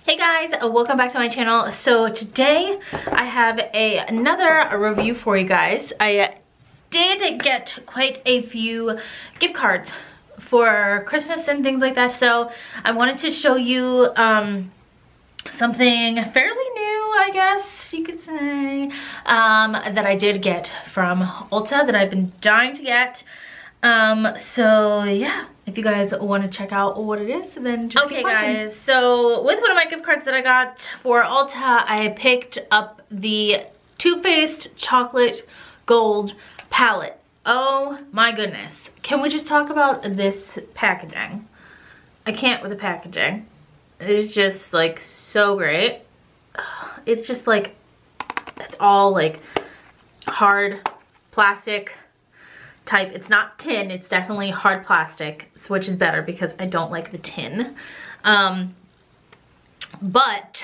Hey guys, welcome back to my channel. So today I have another review for you guys. I did get quite a few gift cards for Christmas and things like that, so I wanted to show you something fairly new, I guess you could say, that I did get from Ulta that I've been dying to get. So yeah, if you guys want to check out what it is, then just keep watching. Okay guys, so with one of my gift cards that I got for Ulta, I picked up the Too Faced Chocolate Gold palette. Oh my goodness. Can we just talk about this packaging? I can't with the packaging. It is just like so great. It's just like, it's all like hard plastic type. It's not tin, it's definitely hard plastic, which is better because I don't like the tin. But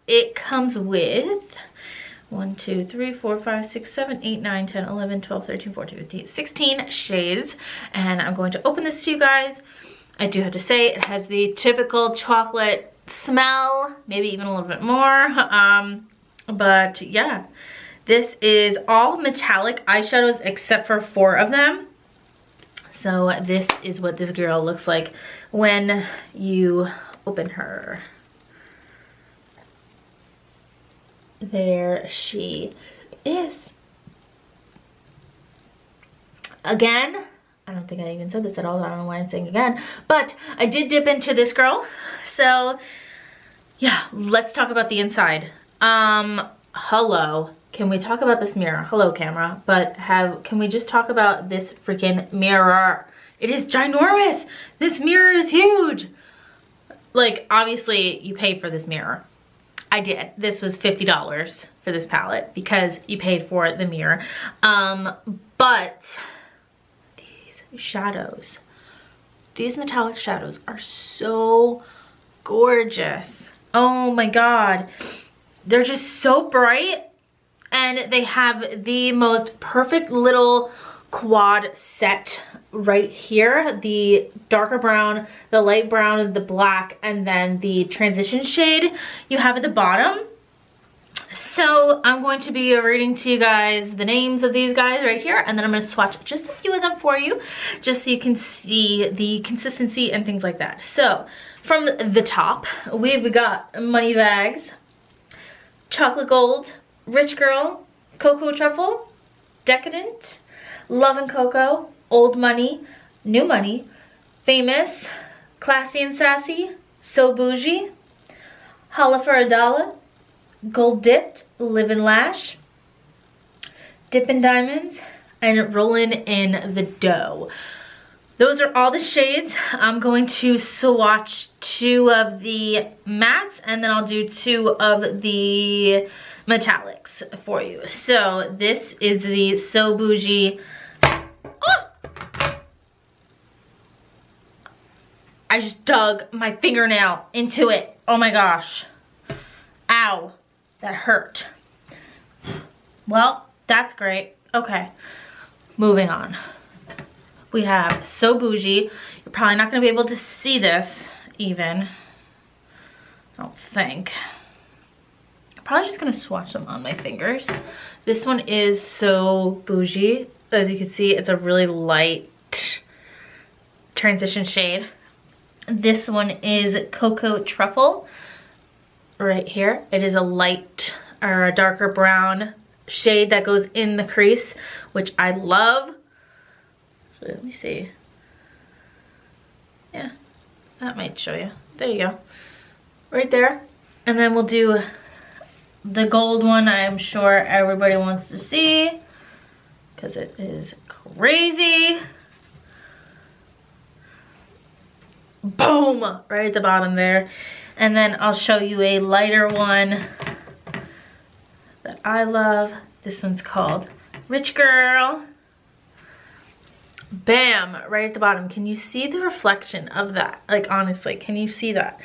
it comes with 1, 2, 3, 4, 5, 6, 7, 8, 9, 10, 11, 12, 13, 14, 15, 16 shades. And I'm going to open this to you guys. I do have to say it has the typical chocolate smell, maybe even a little bit more. But yeah. This is all metallic eyeshadows except for 4 of them. So this is what this girl looks like when you open her. There she is. Again, I don't think I even said this at all. I don't know why I'm saying again. But I did dip into this girl. So yeah, let's talk about the inside. Hello. Can we talk about this mirror? Hello, camera. But can we just talk about this freaking mirror? It is ginormous. This mirror is huge. Like, obviously, you paid for this mirror. I did. This was $50 for this palette because you paid for the mirror. But these shadows, these metallic shadows are so gorgeous. Oh my God. They're just so bright. And they have the most perfect little quad set right here. The darker brown, the light brown, the black, and then the transition shade you have at the bottom. So I'm going to be reading to you guys the names of these guys right here. And then I'm going to swatch just a few of them for you, just so you can see the consistency and things like that. So from the top, we've got Money Bags, Chocolate Gold, Rich Girl, Cocoa Truffle, Decadent, Love and Cocoa, Old Money, New Money, Famous, Classy and Sassy, So Bougie, Holla for a Dollar, Gold Dipped, Live and Lash, Dippin' Diamonds, and Rollin' in the Dough. Those are all the shades. I'm going to swatch 2 of the mattes, and then I'll do 2 of the metallics for you. So this is the So Bougie. Oh! I just dug my fingernail into it. Oh my gosh. Ow. That hurt. Well, that's great. Okay. Moving on. We have So Bougie. You're probably not going to be able to see this even. I don't think. I'm probably just going to swatch them on my fingers. This one is So Bougie. As you can see, it's a really light transition shade. This one is Cocoa Truffle. Right here. It is a light or a darker brown shade that goes in the crease, which I love. Let me see. Yeah, that might show you. There you go. Right there. And then we'll do the gold one. I'm sure everybody wants to see because it is crazy. Boom! Right at the bottom there. And then I'll show you a lighter one that I love. This one's called Rich Girl. Bam, right at the bottom. Can you see the reflection of that? Like, honestly, can you see that?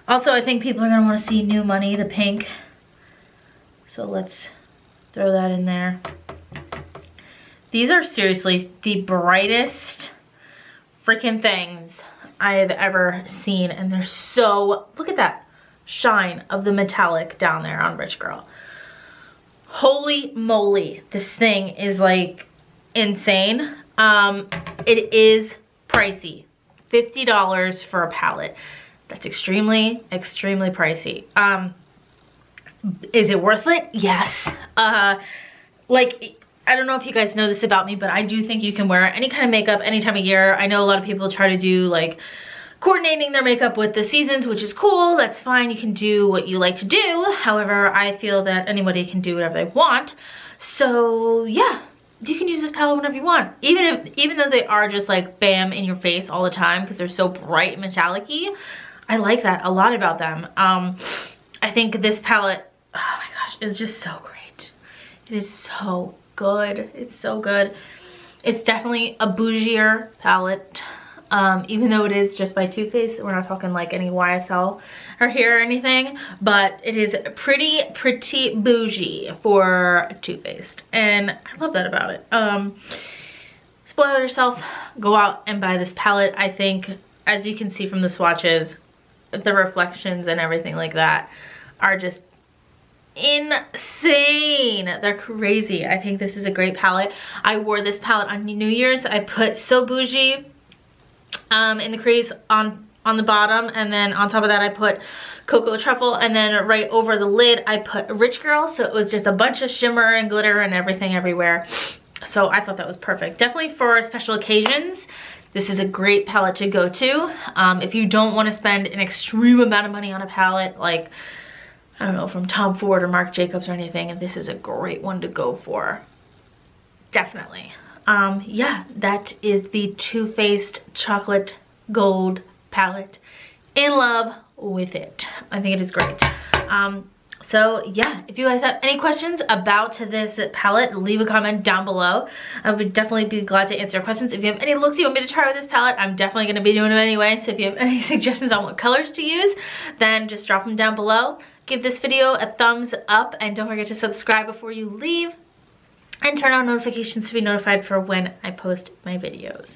Also, I think people are gonna want to see New Money, the pink. So let's throw that in there. These are seriously the brightest freaking things I have ever seen, and they're so, look at that shine of the metallic down there on Rich Girl. Holy moly, this thing is like insane. It is pricey. $50 for a palette. That's extremely, extremely pricey. Is it worth it? Yes. Like, I don't know if you guys know this about me, but I do think you can wear any kind of makeup any time of year. I know a lot of people try to do like coordinating their makeup with the seasons, which is cool. That's fine. You can do what you like to do. However, I feel that anybody can do whatever they want. So yeah, you can use this palette whenever you want. Even though they are just like bam in your face all the time because they're so bright and metallic-y, I like that a lot about them. I think this palette, oh my gosh, is just so great. It is so good. It's so good. It's definitely a bougier palette. Even though it is just by Too Faced, we're not talking like any YSL or here or anything, but it is pretty bougie for Too Faced, and I love that about it. Spoil yourself, go out and buy this palette. I think, as you can see from the swatches, the reflections and everything like that are just insane. They're crazy. I think this is a great palette. I wore this palette on New Year's. I put So Bougie in the crease on the bottom, and then on top of that I put Cocoa Truffle, and then right over the lid I put Rich Girl, so it was just a bunch of shimmer and glitter and everything everywhere. So I thought that was perfect. Definitely for special occasions, this is a great palette to go to. If you don't want to spend an extreme amount of money on a palette, like, I don't know, from Tom Ford or Marc Jacobs or anything, this is a great one to go for. Definitely. Yeah, that is the Too Faced Chocolate Gold palette. In love with it. I think it is great. So yeah, if you guys have any questions about this palette, leave a comment down below. I would definitely be glad to answer your questions. If you have any looks you want me to try with this palette, I'm definitely going to be doing them anyway. So if you have any suggestions on what colors to use, then just drop them down below. Give this video a thumbs up, and don't forget to subscribe before you leave. And turn on notifications to be notified for when I post my videos.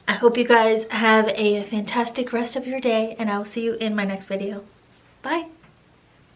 I hope you guys have a fantastic rest of your day, and I will see you in my next video. Bye.